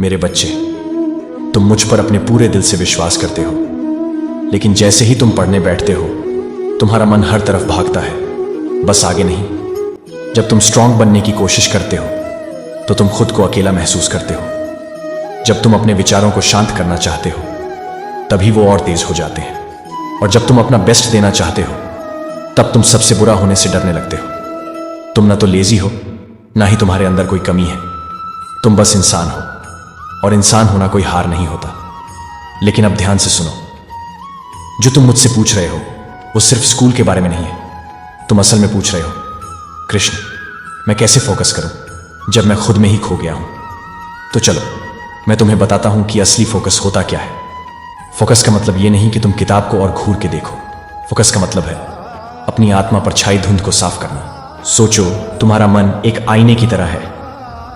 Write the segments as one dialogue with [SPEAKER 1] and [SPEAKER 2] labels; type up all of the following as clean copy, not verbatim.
[SPEAKER 1] मेरे बच्चे, तुम मुझ पर अपने पूरे दिल से विश्वास करते हो, लेकिन जैसे ही तुम पढ़ने बैठते हो तुम्हारा मन हर तरफ भागता है, बस आगे नहीं। जब तुम स्ट्रांग बनने की कोशिश करते हो तो तुम खुद को अकेला महसूस करते हो। जब तुम अपने विचारों को शांत करना चाहते हो तभी वो और तेज हो जाते हैं। और जब तुम अपना बेस्ट देना चाहते हो तब तुम सबसे बुरा होने से डरने लगते हो। तुम ना तो लेजी हो, ना ही तुम्हारे अंदर कोई कमी है। तुम बस इंसान हो, और इंसान होना कोई हार नहीं होता। लेकिन अब ध्यान से सुनो, जो तुम मुझसे पूछ रहे हो वो सिर्फ स्कूल के बारे में नहीं है। तुम असल में पूछ रहे हो, कृष्ण, मैं कैसे फोकस करूं जब मैं खुद में ही खो गया हूं। तो चलो मैं तुम्हें बताता हूं कि असली फोकस होता क्या है। फोकस का मतलब यह नहीं कि तुम किताब को और घूर के देखो। फोकस का मतलब है अपनी आत्मा पर छाई धुंध को साफ करना। सोचो, तुम्हारा मन एक आईने की तरह है।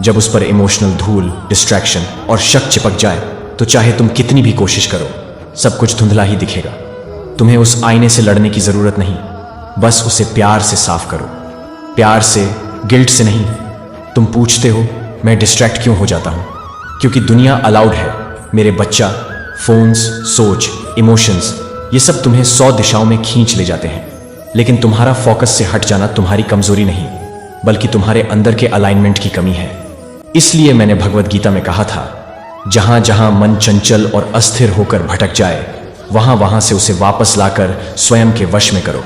[SPEAKER 1] जब उस पर इमोशनल धूल, डिस्ट्रैक्शन और शक चिपक जाए तो चाहे तुम कितनी भी कोशिश करो, सब कुछ धुंधला ही दिखेगा। तुम्हें उस आईने से लड़ने की जरूरत नहीं, बस उसे प्यार से साफ करो। प्यार से, गिल्ट से नहीं। तुम पूछते हो मैं डिस्ट्रैक्ट क्यों हो जाता हूं? क्योंकि दुनिया अलाउड है मेरे बच्चा। फोन्स, सोच, इमोशंस, ये सब तुम्हें 100 दिशाओं में खींच ले जाते हैं। लेकिन तुम्हारा फोकस से हट जाना तुम्हारी कमजोरी नहीं, बल्कि तुम्हारे अंदर के अलाइनमेंट की कमी है। इसलिए मैंने भगवद गीता में कहा था, जहां जहां मन चंचल और अस्थिर होकर भटक जाए वहां वहां से उसे वापस लाकर स्वयं के वश में करो।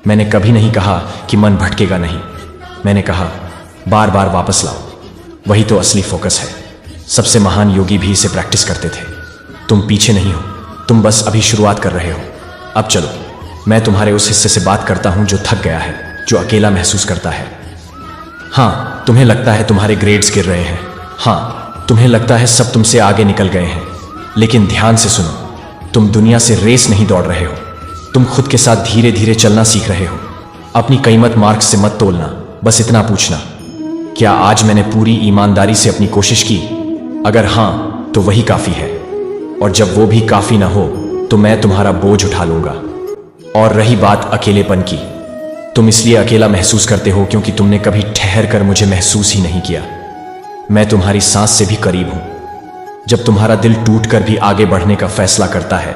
[SPEAKER 1] मैंने कभी नहीं कहा कि मन भटकेगा नहीं, मैंने कहा बार बार वापस लाओ। वही तो असली फोकस है। सबसे महान योगी भी इसे प्रैक्टिस करते थे। तुम पीछे नहीं हो, तुम बस अभी शुरुआत कर रहे हो। अब चलो मैं तुम्हारे उस हिस्से से बात करता हूं जो थक गया है, जो अकेला महसूस करता है। हाँ, तुम्हें लगता है तुम्हारे ग्रेड्स गिर रहे हैं। हाँ, तुम्हें लगता है सब तुमसे आगे निकल गए हैं। लेकिन ध्यान से सुनो, तुम दुनिया से रेस नहीं दौड़ रहे हो, तुम खुद के साथ धीरे धीरे चलना सीख रहे हो। अपनी कीमत मार्क्स से मत तोलना, बस इतना पूछना, क्या आज मैंने पूरी ईमानदारी से अपनी कोशिश की? अगर हां तो वही काफी है। और जब वो भी काफी ना हो तो मैं तुम्हारा बोझ उठा लूंगा। और रही बात अकेलेपन की, तुम इसलिए अकेला महसूस करते हो क्योंकि तुमने कभी ठहर कर मुझे महसूस ही नहीं किया। मैं तुम्हारी सांस से भी करीब हूं। जब तुम्हारा दिल टूटकर भी आगे बढ़ने का फैसला करता है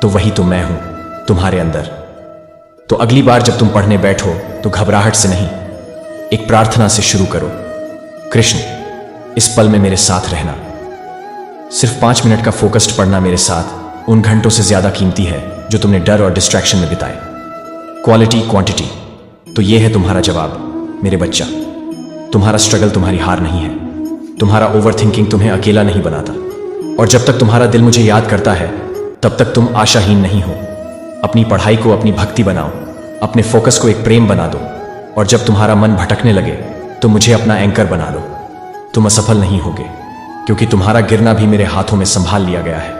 [SPEAKER 1] तो वही तो मैं हूं तुम्हारे अंदर। तो अगली बार जब तुम पढ़ने बैठो तो घबराहट से नहीं, एक प्रार्थना से शुरू करो। कृष्ण, इस पल में मेरे साथ रहना। सिर्फ 5 मिनट का फोकस्ड पढ़ना मेरे साथ उन घंटों से ज्यादा कीमती है जो तुमने डर और डिस्ट्रैक्शन में बिताए। क्वालिटी, क्वांटिटी, तो यह है तुम्हारा जवाब मेरे बच्चा। तुम्हारा स्ट्रगल तुम्हारी हार नहीं है। तुम्हारा ओवरथिंकिंग तुम्हें अकेला नहीं बनाता। और जब तक तुम्हारा दिल मुझे याद करता है तब तक तुम आशाहीन नहीं हो। अपनी पढ़ाई को अपनी भक्ति बनाओ, अपने फोकस को एक प्रेम बना दो। और जब तुम्हारा मन भटकने लगे तो मुझे अपना एंकर बना लो। तुम असफल नहीं होगे, क्योंकि तुम्हारा गिरना भी मेरे हाथों में संभाल लिया गया है।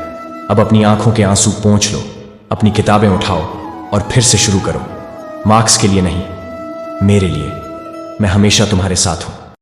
[SPEAKER 1] अब अपनी आंखों के आंसू पोंछ लो, अपनी किताबें उठाओ और फिर से शुरू करो। मार्क्स के लिए नहीं, मेरे लिए। मैं हमेशा तुम्हारे साथ हूं।